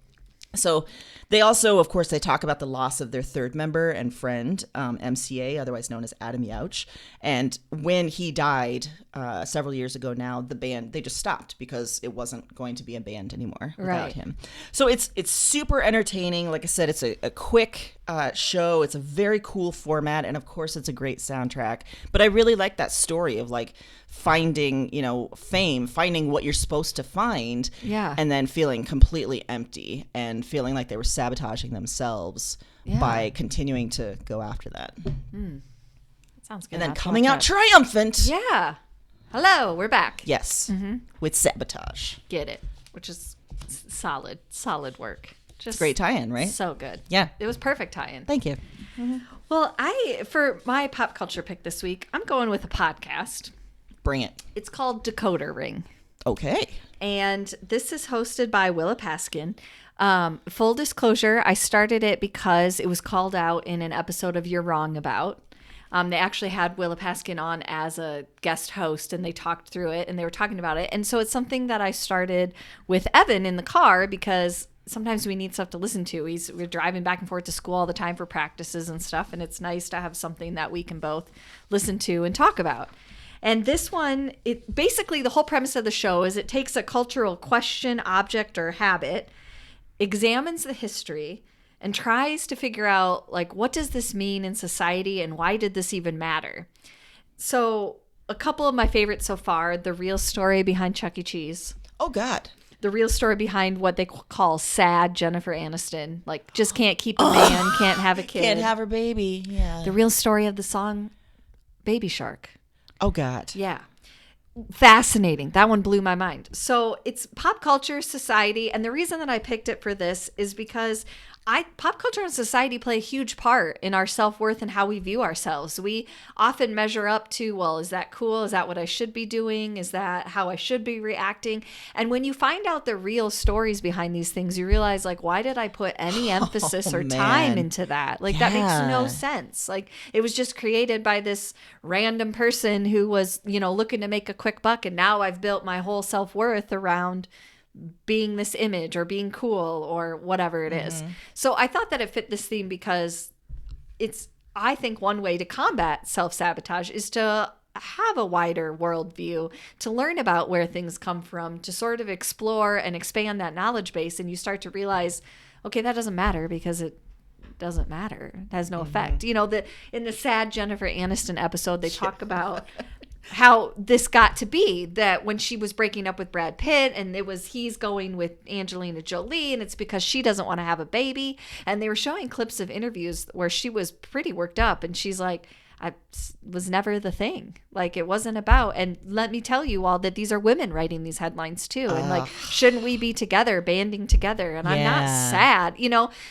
S1: So they also, of course, they talk about the loss of their third member and friend, MCA, otherwise known as Adam Yauch. And when he died several years ago now, the band, they just stopped because it wasn't going to be a band anymore without him. So it's super entertaining. Like I said, it's a quick show. It's a very cool format. And of course, it's a great soundtrack. But I really like that story of like finding, fame, finding what you're supposed to find.
S2: Yeah.
S1: And then feeling completely empty and feeling like they were sabotaging themselves by continuing to go after that.
S2: That sounds good.
S1: And then coming out triumphant.
S2: Yeah. Hello, we're back.
S1: Yes. With Sabotage.
S2: Get it. Which is solid work. Just
S1: great tie-in, right?
S2: So good.
S1: Yeah.
S2: It was perfect tie-in.
S1: Thank you.
S2: Well, for my pop culture pick this week, I'm going with a podcast.
S1: Bring it.
S2: It's called Decoder Ring.
S1: Okay.
S2: And this is hosted by Willa Paskin. Full disclosure, I started it because it was called out in an episode of You're Wrong About. They actually had Willa Paskin on as a guest host, and they talked through it, and they were talking about it. And so it's something that I started with Evan in the car because sometimes we need stuff to listen to. We're driving back and forth to school all the time for practices and stuff, and it's nice to have something that we can both listen to and talk about. And this one, basically the whole premise of the show is it takes a cultural question, object, or habit, examines the history, and tries to figure out, like, what does this mean in society and why did this even matter? So a couple of my favorites so far, the real story behind Chuck E. Cheese.
S1: Oh, God.
S2: The real story behind what they call sad Jennifer Aniston. Like, just can't keep a man, can't have a kid.
S1: Can't have her baby. Yeah.
S2: The real story of the song Baby Shark.
S1: Oh, God.
S2: Yeah. Fascinating. That one blew my mind. So it's pop culture, society. And the reason that I picked it for this is because pop culture and society play a huge part in our self-worth and how we view ourselves. We often measure up to, well, is that cool? Is that what I should be doing? Is that how I should be reacting? And when you find out the real stories behind these things, you realize, like, why did I put any emphasis or time into that? Like, that makes no sense. Like, it was just created by this random person who was, looking to make a quick buck. And now I've built my whole self-worth around being this image or being cool or whatever it is. So I thought that it fit this theme because I think one way to combat self-sabotage is to have a wider worldview, to learn about where things come from, to sort of explore and expand that knowledge base. And you start to realize, okay, that doesn't matter because it doesn't matter. It has no effect. In the sad Jennifer Aniston episode, they talk about how this got to be that when she was breaking up with Brad Pitt and he's going with Angelina Jolie and it's because she doesn't want to have a baby. And they were showing clips of interviews where she was pretty worked up and she's like, I was never the thing. Like, it wasn't about, and let me tell you all that these are women writing these headlines too. And like, shouldn't we be together, banding together? And I'm not sad.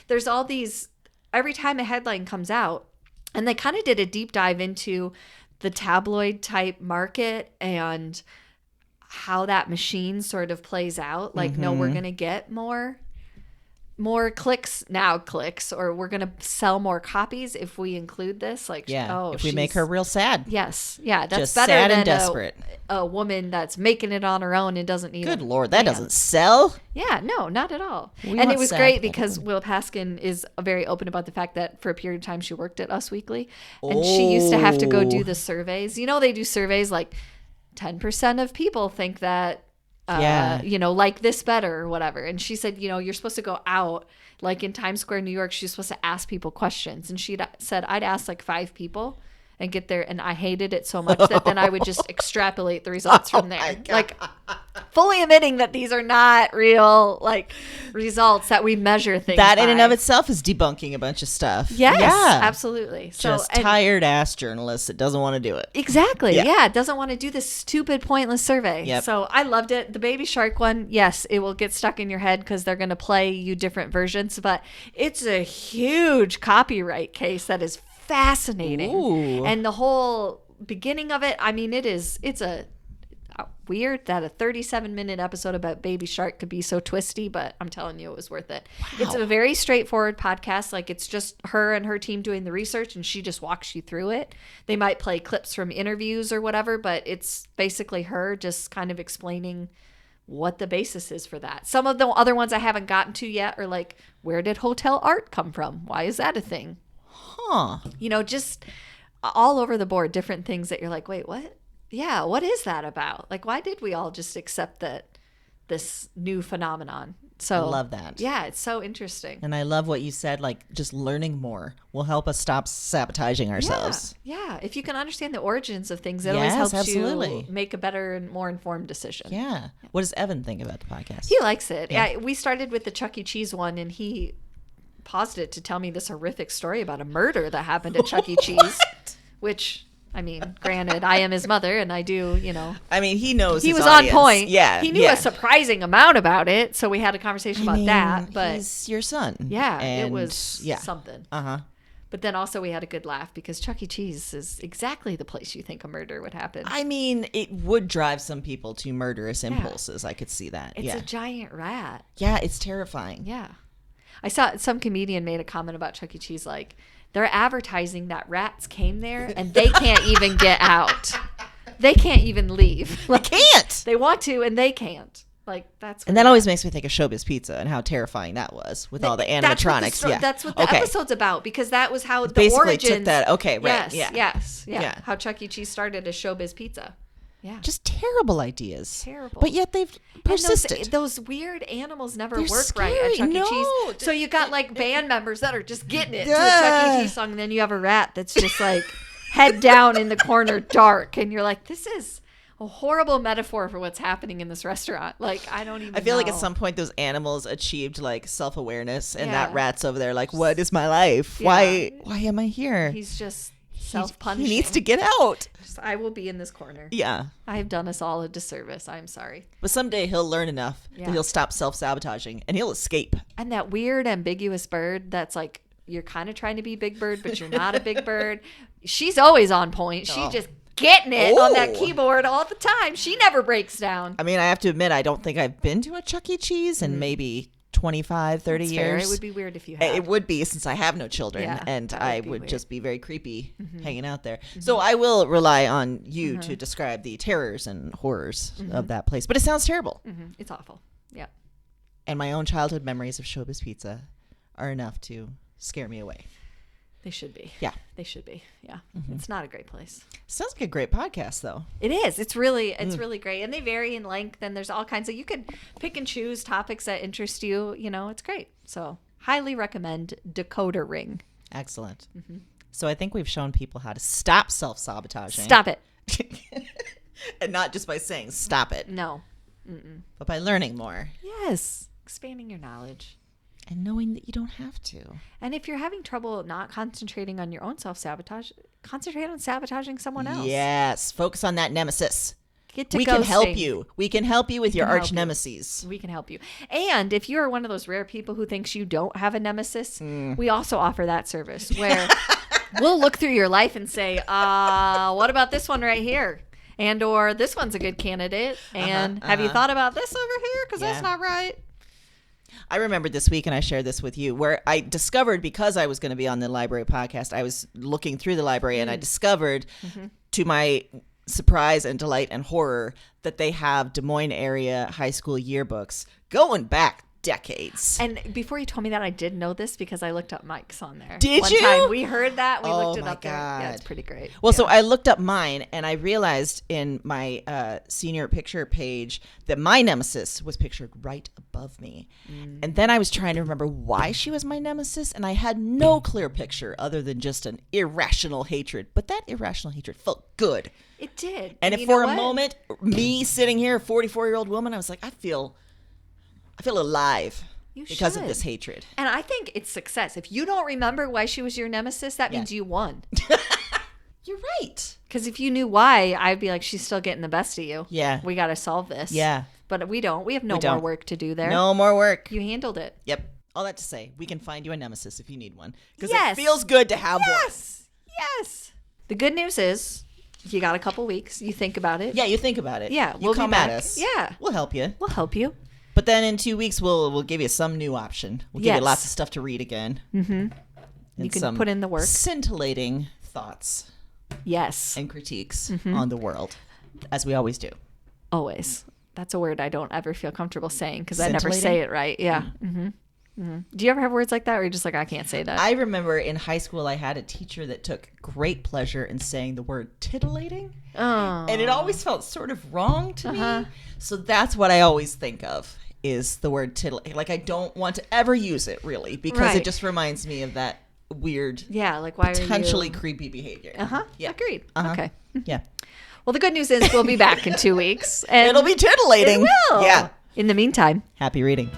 S2: There's all these, every time a headline comes out, and they kind of did a deep dive into the tabloid type market and how that machine sort of plays out. Like, no, we're going to get more clicks, or we're going to sell more copies if we include this. Like,
S1: if we make her real sad.
S2: Yes. Yeah. That's
S1: just
S2: better
S1: sad
S2: than
S1: and desperate.
S2: A woman that's making it on her own and doesn't need
S1: Good Lord, that doesn't sell.
S2: Yeah, no, not at all. And it was great because Willa Paskin is very open about the fact that for a period of time she worked at Us Weekly and she used to have to go do the surveys. They do surveys like 10% of people think that like this better or whatever. And she said, you're supposed to go out, like in Times Square, New York, she's supposed to ask people questions. And she said, I'd ask like 5 people and get there. And I hated it so much that then I would just extrapolate the results from there. Like, fully admitting that these are not real, like, results that we measure things
S1: that
S2: by.
S1: In and of itself is debunking a bunch of stuff.
S2: Yes, absolutely.
S1: Just tired ass journalists that doesn't want to do it.
S2: Exactly. Yeah, doesn't want to do this stupid, pointless survey.
S1: Yep.
S2: So I loved it. The Baby Shark one, yes, it will get stuck in your head because they're going to play you different versions, but it's a huge copyright case that is fascinating.
S1: Ooh.
S2: And the whole beginning of it, I mean, it's a weird that a 37-minute episode about Baby Shark could be so twisty, but I'm telling you, it was worth it. Wow. It's a very straightforward podcast. Like, it's just her and her team doing the research, and she just walks you through it. They might play clips from interviews or whatever, but it's basically her just kind of explaining what the basis is for that. Some of the other ones I haven't gotten to yet are like, where did hotel art come from? Why is that a thing?
S1: Huh.
S2: Just all over the board, different things that you're like, wait, what? Yeah, what is that about? Like, why did we all just accept that this new phenomenon? So
S1: I love that.
S2: Yeah, it's so interesting.
S1: And I love what you said, like just learning more will help us stop sabotaging ourselves.
S2: Yeah. If you can understand the origins of things, it
S1: Yes,
S2: always helps
S1: absolutely.
S2: you make a better and more informed decision.
S1: Yeah. What does Evan think about the podcast?
S2: He likes it.
S1: Yeah.
S2: We started with the Chuck E. Cheese one, and he paused it to tell me this horrific story about a murder that happened at Chuck E. Cheese, which... I mean, granted, I am his mother, and I do,
S1: I mean, he knows
S2: he
S1: his
S2: was
S1: audience.
S2: on point.
S1: Yeah.
S2: He knew a surprising amount about it, so we had a conversation about that. But
S1: he's your son.
S2: Yeah,
S1: and
S2: it was something.
S1: Uh-huh.
S2: But then also we had a good laugh because Chuck E. Cheese is exactly the place you think a murder would happen.
S1: I mean, it would drive some people to murderous impulses. I could see that.
S2: It's a giant rat.
S1: Yeah, it's terrifying.
S2: Yeah. I saw some comedian made a comment about Chuck E. Cheese like, they're advertising that rats came there and they can't even get out. They can't even leave.
S1: They can't.
S2: They want to and they can't. Like that's.
S1: And that always makes me think of Showbiz Pizza and how terrifying that was with all the animatronics.
S2: That's what the episode's about because that was how the
S1: basically
S2: origins.
S1: Took that. Okay, right.
S2: Yes. How Chuck E. Cheese started as Showbiz Pizza. Yeah.
S1: Just terrible ideas.
S2: Terrible.
S1: But yet they've persisted.
S2: Those weird animals never
S1: They're
S2: work
S1: scary.
S2: right at Chuck E. Cheese. So you got like band members that are just getting it to the Chuck E. Cheese song, and then you have a rat that's just like head down in the corner, dark, and you're like, this is a horrible metaphor for what's happening in this restaurant. Like, I don't even
S1: I feel
S2: know.
S1: like at some point those animals achieved like self-awareness, and that rat's over there like, what is my life?
S2: Yeah.
S1: Why am I here?
S2: He's just self-punishing.
S1: He needs to get out.
S2: I will be in this corner.
S1: Yeah.
S2: I have done us all a disservice. I'm sorry.
S1: But someday he'll learn enough that he'll stop self-sabotaging and he'll escape.
S2: And that weird ambiguous bird that's like, you're kind of trying to be Big Bird, but you're not a Big Bird. She's always on point. She just getting it on that keyboard all the time. She never breaks down.
S1: I mean, I have to admit, I don't think I've been to a Chuck E. Cheese in maybe 25, 30
S2: That's
S1: years.
S2: fair. It would be weird if you had.
S1: It would be, since I have no children, and I would just be very creepy hanging out there. So I will rely on you to describe the terrors and horrors of that place. But it sounds terrible.
S2: It's awful. Yeah.
S1: And my own childhood memories of Showbiz Pizza are enough to scare me away.
S2: They should be.
S1: Yeah.
S2: They should be. Yeah. It's not a great place.
S1: Sounds like a great podcast, though.
S2: It is. It's really great. And they vary in length, and there's all kinds of, you could pick and choose topics that interest you. It's great. So highly recommend Decoder Ring.
S1: Excellent. So I think we've shown people how to stop self-sabotaging.
S2: Stop it.
S1: And not just by saying stop it.
S2: No.
S1: But by learning more.
S2: Yes. Expanding your knowledge.
S1: And knowing that you don't have to.
S2: And if you're having trouble not concentrating on your own self-sabotage, concentrate on sabotaging someone else.
S1: Yes. Focus on that nemesis.
S2: Get to
S1: we can help you. We can help you with your arch nemesis.
S2: We can help you. And if you're one of those rare people who thinks you don't have a nemesis, we also offer that service where we'll look through your life and say, what about this one right here? And or this one's a good candidate. And have you thought about this over here? Because that's not right.
S1: I remembered this week, and I shared this with you, where I discovered, because I was going to be on the library podcast, I was looking through the library, and I discovered, to my surprise and delight and horror, that they have Des Moines area high school yearbooks going back decades.
S2: And before you told me that, I did know this because I looked up Mike's on there.
S1: Did
S2: One
S1: you?
S2: time we heard that. We looked it
S1: my
S2: up there.
S1: God.
S2: Yeah, it's pretty great.
S1: Well, so I looked up mine, and I realized in my senior picture page that my nemesis was pictured right above me. And then I was trying to remember why she was my nemesis, and I had no clear picture other than just an irrational hatred. But that irrational hatred felt good.
S2: It did.
S1: And if for a moment, me sitting here, a 44-year-old woman, I was like, I feel alive because of this hatred.
S2: And I think it's success. If you don't remember why she was your nemesis, that means you won.
S1: You're right.
S2: Because if you knew why, I'd be like, she's still getting the best of you.
S1: Yeah.
S2: We got to solve this.
S1: Yeah.
S2: But we don't. We have no more work to do there.
S1: No more work.
S2: You handled it.
S1: Yep. All that to say, we can find you a nemesis if you need one. Because
S2: Yes.
S1: it feels good to have one.
S2: Yes. The good news is you got a couple weeks. You think about it.
S1: Yeah, you think about it.
S2: Yeah,
S1: You
S2: we'll be
S1: come
S2: back.
S1: at us.
S2: Yeah.
S1: We'll help you.
S2: We'll help you.
S1: But then in 2 weeks, we'll give you some new option. We'll give you lots of stuff to read again.
S2: You can put in the work.
S1: Scintillating thoughts
S2: Yes.
S1: and critiques on the world, as we always do.
S2: Always. That's a word I don't ever feel comfortable saying because I never say it right. Yeah. Do you ever have words like that, or you're just like, I can't say that?
S1: I remember in high school, I had a teacher that took great pleasure in saying the word titillating.
S2: Oh.
S1: And it always felt sort of wrong to me. So that's what I always think of, is the word titillating. Like, I don't want to ever use it, really, because it just reminds me of that weird,
S2: like, why
S1: potentially
S2: are you...
S1: creepy behavior.
S2: Yeah. Agreed. Okay.
S1: Yeah.
S2: Well, the good news is we'll be back in 2 weeks. And
S1: it'll be tittillating.
S2: It will.
S1: Yeah.
S2: In the meantime,
S1: happy reading.